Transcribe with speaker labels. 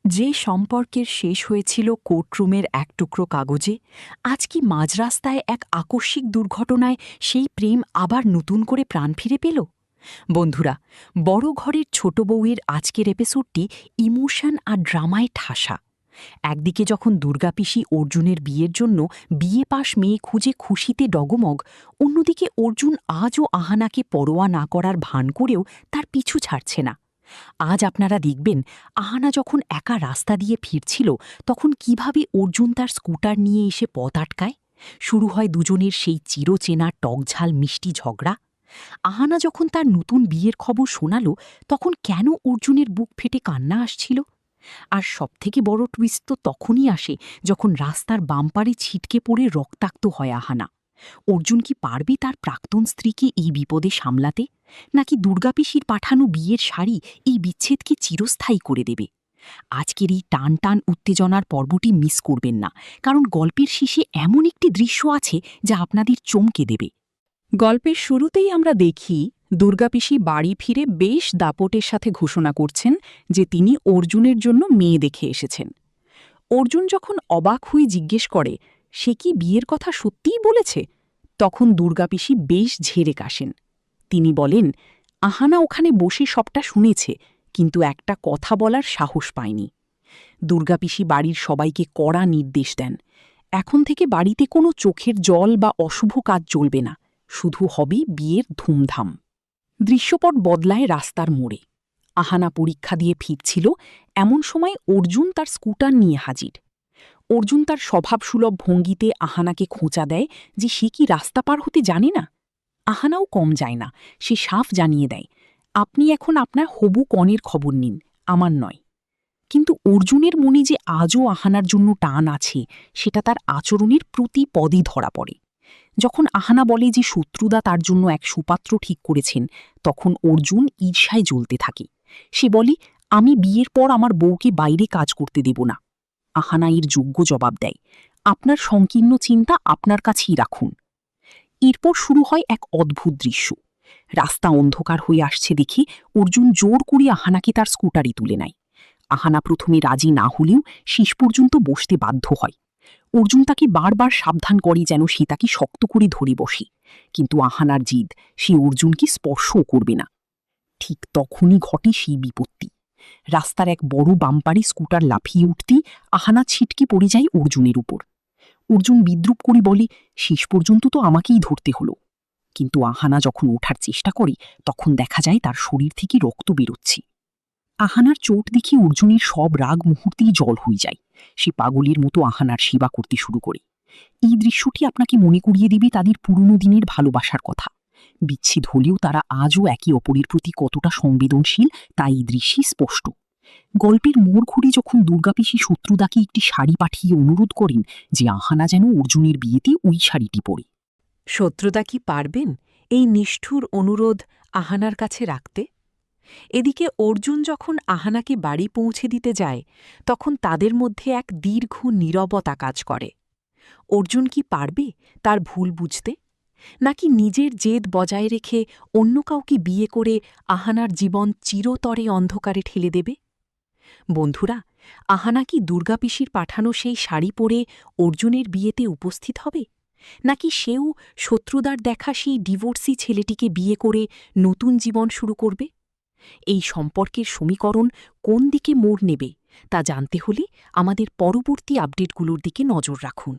Speaker 1: যে সম্পর্কের শেষ হয়েছিল কোর্টরুমের এক টুকরো কাগজে, আজ কি মাঝ রাস্তায় এক আকস্মিক দুর্ঘটনায় সেই প্রেম আবার নতুন করে প্রাণ ফিরে পেল? বন্ধুরা, বড় ঘরের ছোট বউয়ের আজকের এপিসোডটি ইমোশন আর ড্রামায় ঠাসা। একদিকে যখন দুর্গাপিসি অর্জুনের বিয়ের জন্য বিয়ে পাশ মেয়ে খুঁজে খুশিতে ডগমগ, অন্যদিকে অর্জুন আজও আহানাকে পরোয়া না করার ভান করেও তার পিছু ছাড়ছে না। আজ আপনারা দেখবেন আহানা যখন একা রাস্তা দিয়ে ফিরছিল তখন কিভাবে অর্জুন তার স্কুটার নিয়ে এসে পথ আটকায়। শুরু হয় দুজনের সেই চিরচেনা টকঝাল মিষ্টি ঝগড়া। আহানা যখন তার নতুন বিয়ের খবর শোনাল তখন কেন অর্জুনের বুক ফেটে কান্না আসছিল। আর সবথেকে বড় টুইস্ট তো তখনই আসে যখন রাস্তার বাম্পারে ছিটকে পড়ে রক্তাক্ত হয় আহানা। অর্জুন কি পারবে তার প্রাক্তন স্ত্রীকে এই বিপদে সামলাতে, নাকি দুর্গাপিসির পাঠানো বিয়ের শাড়ি এই বিচ্ছেদকে চিরস্থায়ী করে দেবে? আজকের এই টান টান উত্তেজনার পর্বটি মিস করবেন না, কারণ গল্পের শেষে এমন একটি দৃশ্য আছে যা আপনাদের চমকে দেবে।
Speaker 2: গল্পের শুরুতেই আমরা দেখি দুর্গাপিসি বাড়ি ফিরে বেশ দাপটের সাথে ঘোষণা করছেন যে তিনি অর্জুনের জন্য মেয়ে দেখে এসেছেন। অর্জুন যখন অবাক হয়ে জিজ্ঞেস করে সে কি বিয়ের কথা সত্যিই বলেছে, তখন দুর্গাপিসি বেশ ঝেড়ে কাশেন। তিনি বলেন, আহানা ওখানে বসে সবটা শুনেছে, কিন্তু একটা কথা বলার সাহস পায়নি। দুর্গাপিসি বাড়ির সবাইকে কড়া নির্দেশ দেন, এখন থেকে বাড়িতে কোনো চোখের জল বা অশুভ কাজ চলবে না, শুধু হবে বিয়ের ধুমধাম। দৃশ্যপট বদলায় রাস্তার মোড়ে। আহানা পরীক্ষা দিয়ে ফিরছিল, এমন সময় অর্জুন তার স্কুটার নিয়ে হাজির। অর্জুন তার স্বভাবসুলভ ভঙ্গিতে আহানাকে খোঁচা দেয় যে সে কি রাস্তা পার হতে জানে না। আহানাও কম যায় না, সে সাফ জানিয়ে দেয়, আপনি এখন আপনার হবু কনের খবর নিন, আমার নয়। কিন্তু অর্জুনের মনে যে আজও আহানার জন্য টান আছে সেটা তার আচরণের প্রতি পদে ধরা পড়ে। যখন আহানা বলে যে শত্রুদা তার জন্য এক সুপাত্র ঠিক করেছেন, তখন অর্জুন ঈর্ষায় জ্বলতে থাকে। সে বলে, আমি বিয়ের পর আমার বউকে বাইরে কাজ করতে দেব না। আহানা এর যোগ্য জবাব দেয়, আপনার সংকীর্ণ চিন্তা আপনার কাছেই রাখুন। এরপর শুরু হয় এক অদ্ভুত দৃশ্য। রাস্তা অন্ধকার হয়ে আসছে দেখে অর্জুন জোর করে আহানাকে তার স্কুটারে তুলে নেয়। আহানা প্রথমে রাজি না হলেও শেষ পর্যন্ত বসতে বাধ্য হয়। অর্জুন তাকে বারবার সাবধান করে যেন সে তাকে শক্ত করে ধরে বসে, কিন্তু আহানার জিদ, সে অর্জুনকে স্পর্শও করবে না। ঠিক তখনই ঘটে সেই বিপত্তি। রাস্তার এক বড় বাম্পারে স্কুটার লাফিয়ে উঠতেই আহানা ছিটকে পড়ে যায় অর্জুনের উপর। অর্জুন বিদ্রুপ করে বলে, শেষ পর্যন্ত তো আমাকেই ধরতে হলো। কিন্তু আহানা যখন ওঠার চেষ্টা করে তখন দেখা যায় তার শরীর থেকে রক্ত বেরোচ্ছে। আহানার চোট দেখে অর্জুনের সব রাগ মুহূর্তেই জল হয়ে যায়। সে পাগলের মতো আহানার সেবা করতে শুরু করে। এই দৃশ্যটি আপনাকে মনে করিয়ে দেবে তাদের পুরনো দিনের ভালোবাসার কথা। বিচ্ছেদ হলেও তারা আজও একে অপরের প্রতি কতটা সংবেদনশীল তা এই দৃশ্যে স্পষ্ট। গল্পের মোড় ঘুরে যখন দুর্গাপিসি শত্রুদাকে একটি শাড়ি পাঠিয়ে অনুরোধ করেন যে আহানা যেন অর্জুনের বিয়েতে ওই শাড়িটি পরে।
Speaker 1: শত্রুদা কি পারবেন এই নিষ্ঠুর অনুরোধ আহানার কাছে রাখতে? এদিকে অর্জুন যখন আহানাকে বাড়ি পৌঁছে দিতে যায় তখন তাদের মধ্যে এক দীর্ঘ নীরবতা কাজ করে। অর্জুন কি পারবে তার ভুল বুঝতে, নাকি নিজের জেদ বজায় রেখে অন্য কাউকে বিয়ে করে আহানার জীবন চিরতরে অন্ধকারে ঠেলে দেবে? বন্ধুরা, আহানা কি দুর্গাপিসির পাঠানো সেই শাড়ি পরে অর্জুনের বিয়েতে উপস্থিত হবে, নাকি সেও শত্রুদার দেখা সেই ডিভোর্সি ছেলেটিকে বিয়ে করে নতুন জীবন শুরু করবে? এই সম্পর্কের সমীকরণ কোন দিকে মোড় নেবে তা জানতে হলে আমাদের পরবর্তী আপডেটগুলোর দিকে নজর রাখুন।